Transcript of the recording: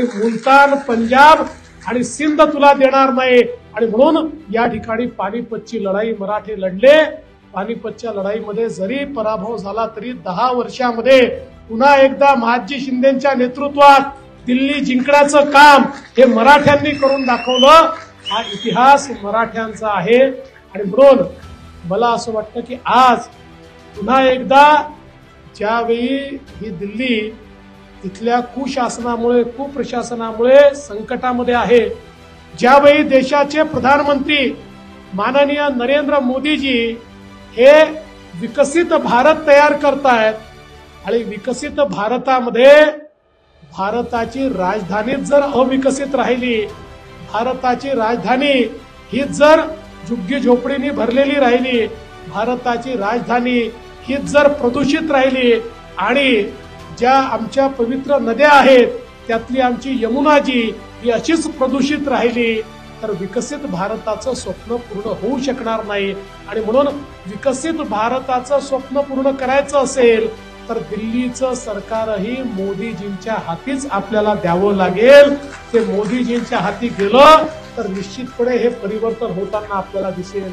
मुलतान, पंजाब आणि सिंध तुला देणार नाही। आणि म्हणून या ठिकाणी पानिपतची लढाई मराठे लढले। पानिपतच्या लढाईमध्ये जरी पराभव झाला तरी 10 वर्षामध्ये पुन्हा एकदा महादजी शिंदेच्या नेतृत्वात दिल्ली जिंकण्याचं काम हे मराठ्यांनी करून दाखवलं। हा इतिहास मराठ्यांचा आहे। आणि म्हणून मला असं वाटतं की आज पुन्हा एकदा ज्यावेळी ही दिल्ली तिथल्या कुशासनामुळे, कुप्रशासनामुळे संकटामध्ये आहे, ज्यावेळी देशाचे प्रधानमंत्री माननीय नरेंद्र मोदीजी हे विकसित भारत तयार करतायत आणि विकसित भारतामध्ये भारताची राजधानी जर अविकसित राहिली, भारताची राजधानी ही जर झुग्गी झोपडीने भरलेली राहिली, भारताची राजधानी ही जर प्रदूषित राहिली आणि ज्या आमच्या पवित्र नद्या आहेत त्यातली आमची यमुनाजी ही अशीच प्रदूषित राहिली तर विकसित भारताचं स्वप्न पूर्ण होऊ शकणार नाही। आणि म्हणून विकसित भारताचं स्वप्न पूर्ण करायचं असेल तर दिल्लीचं सरकारही मोदीजींच्या हातीच आपल्याला द्यावं लागेल। ते मोदीजींच्या हाती गेलं तर निश्चितपणे हे परिवर्तन होताना आपल्याला दिसेल।